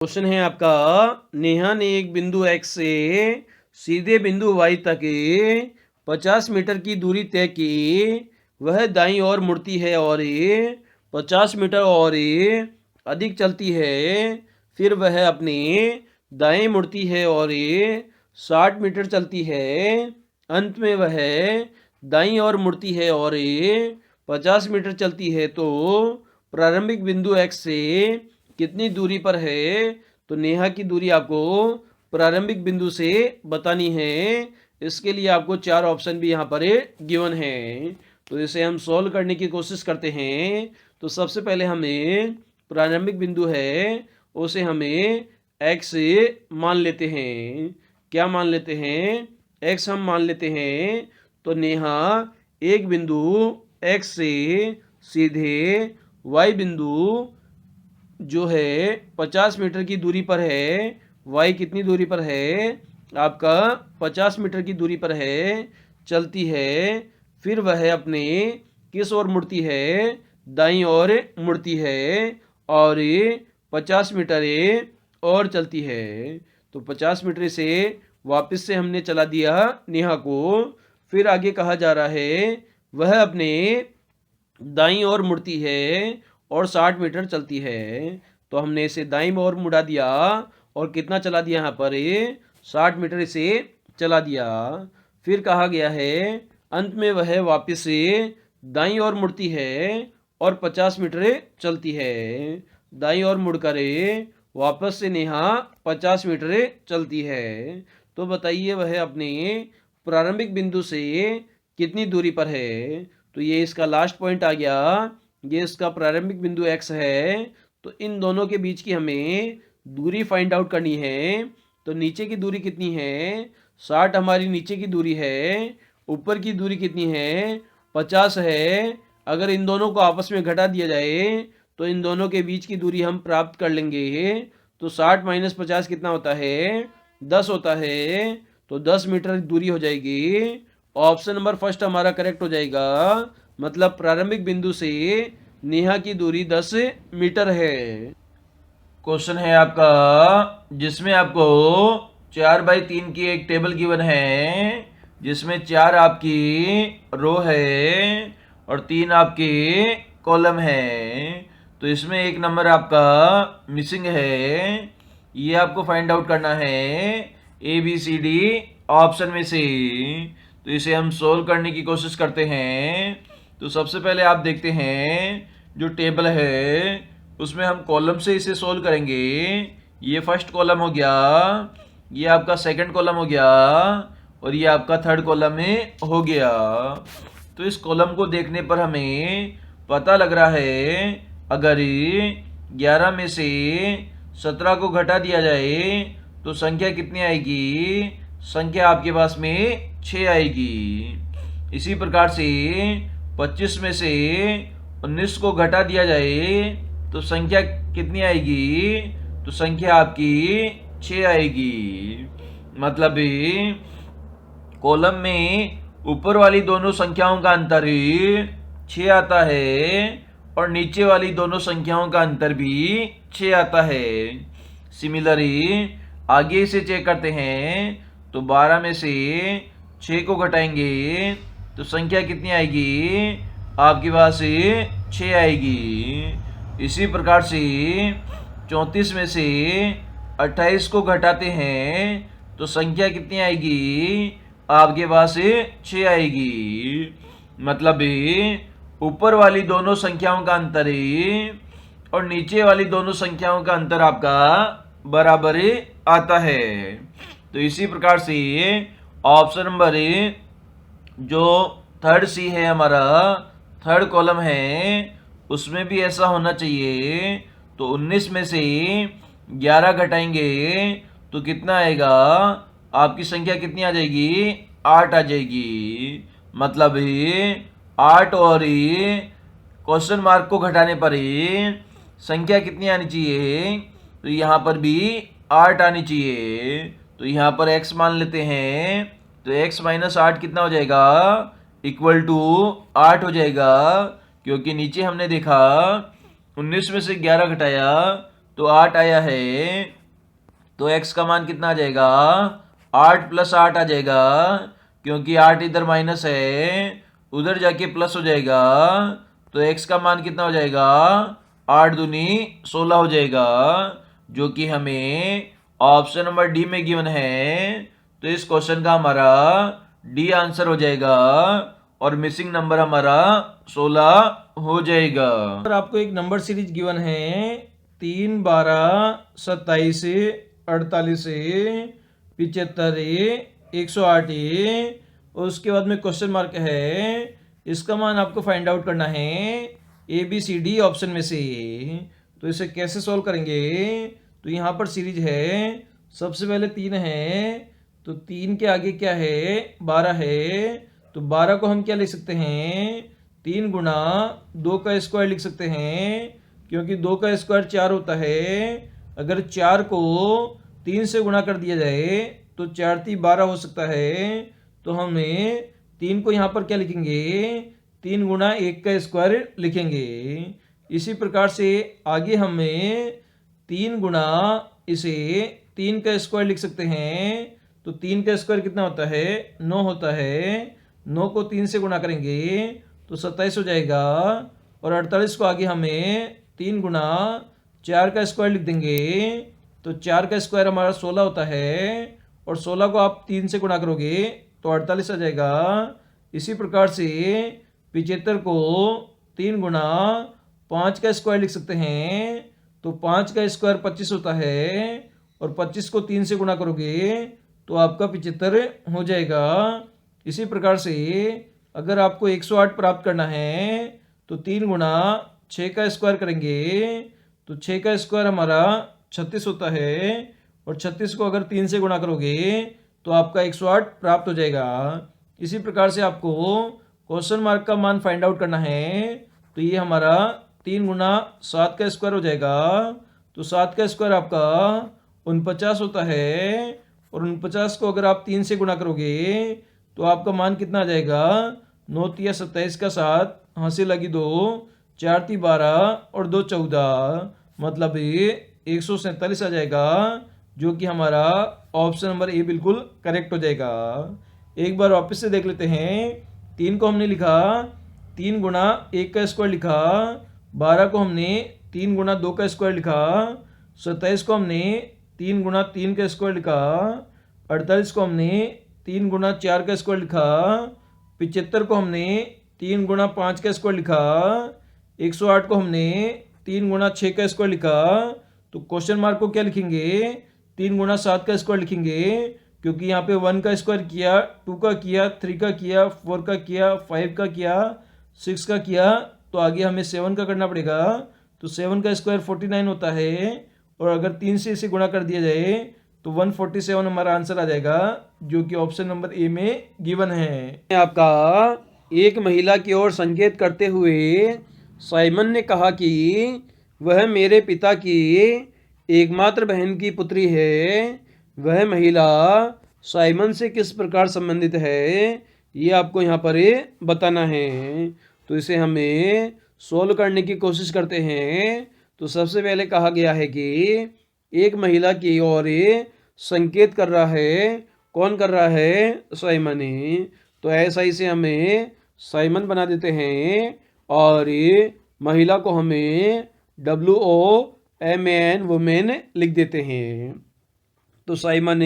Question है आपका, नेहा ने एक बिंदु x से सीधे बिंदु y तक 50 मीटर की दूरी तय की। वह दाईं ओर मुड़ती है और 50 मीटर और अधिक चलती है। फिर वह अपने दाएं मुड़ती है और 60 मीटर चलती है। अंत में वह दाईं ओर मुड़ती है और 50 मीटर चलती है। तो प्रारंभिक बिंदु x से कितनी दूरी पर है? तो नेहा की दूरी आपको प्रारंभिक बिंदु से बतानी है। इसके लिए आपको 4 ऑप्शन भी यहाँ पर गिवन है। तो इसे हम सॉल्व करने की कोशिश करते हैं। तो सबसे पहले हमें प्रारंभिक बिंदु है उसे हमें x मान लेते हैं। क्या मान लेते हैं? x हम मान लेते हैं। तो नेहा एक बिंदु x से सीधे y बिंदु जो है 50 मीटर की दूरी पर है। y कितनी दूरी पर है? आपका 50 मीटर की दूरी पर है, चलती है। फिर वह अपने किस ओर मुड़ती है? दाईं ओर मुड़ती है और 50 मीटर और चलती है। तो 50 मीटर से वापस से हमने चला दिया नेहा को। फिर आगे कहा जा रहा है वह अपने दाईं ओर मुड़ती है और 60 मीटर चलती है। तो हमने इसे दाईं ओर मुड़ा दिया और कितना चला दिया यहाँ पर 60 मीटर इसे चला दिया। फिर कहा गया है अंत में वह वापस से दाईं ओर मुड़ती है और 50 मीटर चलती है। दाईं ओर मुड़कर वापस से नेहा 50 मीटर चलती है। तो बताइए वह अपने प्रारंभिक बिंदु से कितनी दूरी पर है? तो ये इसका लास्ट पॉइंट आ गया। ये इसका प्रारंभिक बिंदु x है। तो इन दोनों के बीच की हमें दूरी फाइंड आउट करनी है। तो नीचे की दूरी कितनी है? 60 हमारी नीचे की दूरी है। ऊपर की दूरी कितनी है? 50 है। अगर इन दोनों को आपस में घटा दिया जाए तो इन दोनों के बीच की दूरी हम प्राप्त कर लेंगे। तो 60 माइनस 50 कितना होता है? 10 होता है। तो 10 मीटर दूरी हो जाएगी। ऑप्शन नंबर फर्स्ट हमारा करेक्ट हो जाएगा। मतलब प्रारंभिक बिंदु से नेहा की दूरी 10 मीटर है। क्वेश्चन है आपका जिसमें आपको 4/3 की एक टेबल गिवन है, जिसमें 4 आपकी रो है और 3 आपकी कॉलम है। तो इसमें एक नंबर आपका मिसिंग है। ये आपको फाइंड आउट करना है ABCD ऑप्शन में से। तो इसे हम सोल्व करने की कोशिश करते हैं। तो सबसे पहले आप देखते हैं जो टेबल है उसमें हम कॉलम से इसे सोल्व करेंगे। ये फर्स्ट कॉलम हो गया, ये आपका सेकंड कॉलम हो गया और ये आपका थर्ड कॉलम में हो गया। तो इस कॉलम को देखने पर हमें पता लग रहा है अगर 11 में से 17 को घटा दिया जाए तो संख्या कितनी आएगी? संख्या आपके पास में 6 आएगी। इसी प्रकार से 25 में से 19 को घटा दिया जाए तो संख्या कितनी आएगी? तो संख्या आपकी 6 आएगी। मतलब कॉलम में ऊपर वाली दोनों संख्याओं का अंतर 6 आता है और नीचे वाली दोनों संख्याओं का अंतर भी 6 आता है। सिमिलरली आगे इसे चेक करते हैं। तो 12 में से 6 को घटाएंगे तो संख्या कितनी आएगी? आपके पास 6 आएगी। इसी प्रकार से 34 में से 28 को घटाते हैं तो संख्या कितनी आएगी? आपके पास 6 आएगी। मतलब ऊपर वाली दोनों संख्याओं का अंतर और नीचे वाली दोनों संख्याओं का अंतर आपका बराबर आता है। तो इसी प्रकार से ऑप्शन नंबर जो थर्ड सी है हमारा, थर्ड कॉलम है, उसमें भी ऐसा होना चाहिए। तो 19 में से 11 घटाएंगे तो कितना आएगा? आपकी संख्या कितनी आ जाएगी? 8 आ जाएगी। मतलब 8 और क्वेश्चन मार्क को घटाने पर संख्या कितनी आनी चाहिए? तो यहाँ पर भी 8 आनी चाहिए। तो यहाँ पर x मान लेते हैं। तो x माइनस 8 कितना हो जाएगा? इक्वल टू 8 हो जाएगा। क्योंकि नीचे हमने देखा 19 में से 11 घटाया तो 8 आया है, तो x का मान कितना आ जाएगा, 8 + 8 आ जाएगा, क्योंकि 8 इधर माइनस है, उधर जाके प्लस हो जाएगा, तो x का मान कितना हो जाएगा, 8 दूनी 16 हो जाएगा, जो कि हमें ऑप्शन नंबर डी में गिवन है। तो इस क्वेश्चन का हमारा डी आंसर हो जाएगा और मिसिंग नंबर हमारा 16 हो जाएगा। और आपको एक नंबर सीरीज गिवन है 3, 12, 27, 48, 75, 108 और उसके बाद में क्वेश्चन मार्क है। इसका मान आपको फाइंड आउट करना है A B C D option में से। तो इसे कैसे सॉल्व करेंगे, तो यहाँ पर सीरीज है, सबसे पहले 3 है, तो 3 के आगे क्या है, 12 है, तो 12 को हम क्या लिख सकते हैं, 3 गुना 2 का स्क्वायर लिख सकते हैं, क्योंकि 2 का स्क्वायर 4 होता है। अगर 4 को 3 से गुणा कर दिया जाए तो 4 × 3 = 12 हो सकता है। तो हमें 3 को यहाँ पर क्या लिखेंगे, 3 गुना 1 का स्क्वायर लिखेंगे। इसी प्रकार से आगे हमें 3 गुना इसे 3 का स्क्वायर लिख सकते हैं। तो 3 का स्क्वायर कितना होता है, 9 होता है। 9 को 3 से गुणा करेंगे तो 27 हो जाएगा। और 48 को आगे हमें 3 गुना 4 का स्क्वायर लिख देंगे, तो 4 का स्क्वायर हमारा 16 होता है। और 16 को आप 3 से गुणा करोगे तो 48 आ जाएगा। इसी प्रकार से 75 को 3 गुना 5 का स्क्वायर लिख सकते हैं, तो 5 का स्क्वायर 25 होता है। और 25 को 3 से गुणा करोगे तो आपका 75 हो जाएगा। इसी प्रकार से अगर आपको 108 प्राप्त करना है तो 3 गुना 6 का स्क्वायर करेंगे, तो 6 का स्क्वायर हमारा 36 होता है। और 36 को अगर 3 से गुणा करोगे तो आपका 108 प्राप्त हो जाएगा। इसी प्रकार से आपको क्वेश्चन मार्क का मान फाइंड आउट करना है, तो ये हमारा 3 गुना 7 का स्क्वायर हो जाएगा। तो 7 का स्क्वायर आपका 49 होता है। और 49 को अगर आप 3 से गुणा करोगे तो आपका मान कितना आ जाएगा, 9 × 3 = 27 का 7, हंसी लगी 2, 4 × 3 = 12 और 2 × 14, मतलब ये 147 आ जाएगा, जो कि हमारा ऑप्शन नंबर ए बिल्कुल करेक्ट हो जाएगा। एक बार वापस से देख लेते हैं। 3 को हमने लिखा 3 गुना 1 का स्क्वायर लिखा, 12 को हमने 3 गुना 2 का स्क्वायर लिखा, 27 को हमने 3 गुना 3 का स्क्वायर लिखा, 48 को हमने 3 गुना 4 का स्क्वायर लिखा, 75 को हमने 3 गुना 5 का स्क्वायर लिखा, 108 को हमने 3 गुना 6 का स्क्वायर लिखा। तो क्वेश्चन मार्क को क्या लिखेंगे, 3 गुना 7 का स्क्वायर लिखेंगे, क्योंकि यहाँ पे 1 का स्क्वायर किया, 2 का किया, 3 का किया, 4 का किया, 5 का किया, 6 का किया, तो आगे हमें 7 का करना पड़ेगा। तो 7 का स्क्वायर 49 होता है। और अगर 3 से इसे गुणा कर दिया जाए तो 147 हमारा आंसर आ जाएगा, जो कि ऑप्शन नंबर ए में गिवन है। आपका एक महिला की ओर संकेत करते हुए साइमन ने कहा कि वह मेरे पिता की एकमात्र बहन की पुत्री है। वह महिला साइमन से किस प्रकार संबंधित है, ये आपको यहाँ पर बताना है। तो इसे हमें सोल्व करने की कोशिश करते हैं। तो सबसे पहले कहा गया है कि एक महिला की ओर संकेत कर रहा है। कौन कर रहा है, साइमन। तो ऐसा ही से हमें साइमन बना देते हैं और महिला को हमें WOMAN वुमेन लिख देते हैं। तो साइमन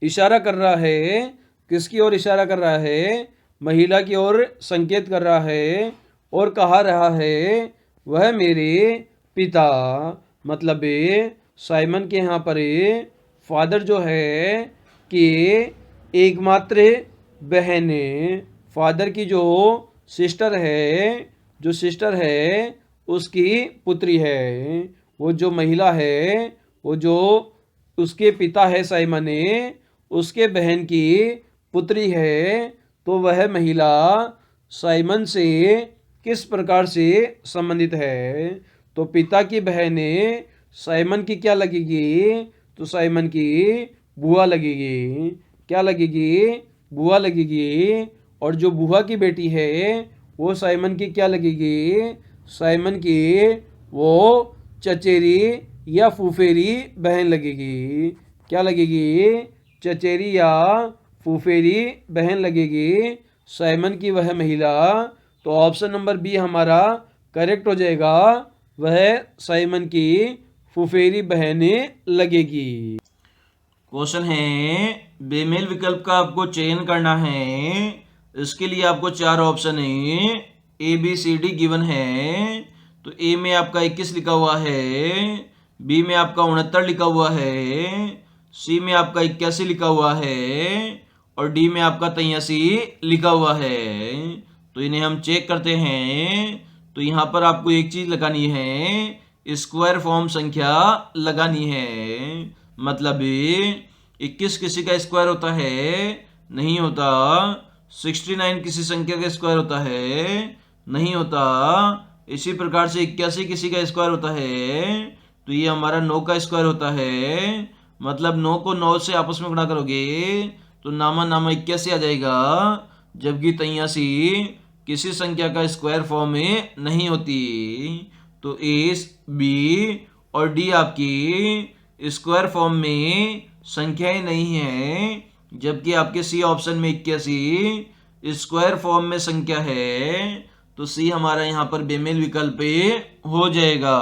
इशारा कर रहा है, किसकी ओर इशारा कर रहा है, महिला की ओर संकेत कर रहा है और कहा रहा है वह मेरे पिता, मतलब साइमन के यहाँ पर फादर जो है कि एकमात्र बहन, फादर की जो सिस्टर है उसकी पुत्री है। वो जो महिला है, वो जो उसके पिता है साइमन, उसके बहन की पुत्री है। तो वह महिला साइमन से किस प्रकार से संबंधित है, तो पिता की बहन साइमन की क्या लगेगी, तो साइमन की बुआ लगेगी। क्या लगेगी, बुआ लगेगी। और जो बुआ की बेटी है वो साइमन की क्या लगेगी, साइमन की वो चचेरी या फूफेरी बहन लगेगी। क्या लगेगी? चचेरी या फूफेरी बहन लगेगी साइमन की वह महिला। तो ऑप्शन नंबर बी हमारा करेक्ट हो जाएगा, वह साइमन की फूफेरी बहन लगेगी। क्वेश्चन है, बेमेल विकल्प का आपको चयन करना है। इसके लिए आपको 4 ऑप्शन है, A B C D given है। तो ए में आपका 21 लिखा हुआ है, बी में आपका 69 लिखा हुआ है, सी में आपका 81 लिखा हुआ है और डी में आपका 83 लिखा हुआ है। तो इन्हें हम चेक करते हैं। तो यहाँ पर आपको एक चीज लगानी है, स्क्वायर फॉर्म संख्या लगानी है। मतलब 21 किसी का स्क्वायर होता है? नहीं होता। 69 किसी संख्या का स्क्वायर होता है? नहीं होता। इसी प्रकार से 81 किसी का स्क्वायर होता है? तो ये हमारा 9 का स्क्वायर होता है। मतलब 9 को 9 से आपस में गुणा करोगे तो नामा नामा 81 आ जाएगा, जबकि 83 किसी संख्या का स्क्वायर फॉर्म में नहीं होती। तो ए, बी और डी आपकी स्क्वायर फॉर्म में संख्याएं नहीं है, जबकि आपके सी ऑप्शन में 81 स्क्वायर फॉर्म में संख्या है। तो सी हमारा यहाँ पर बेमेल विकल्प हो जाएगा।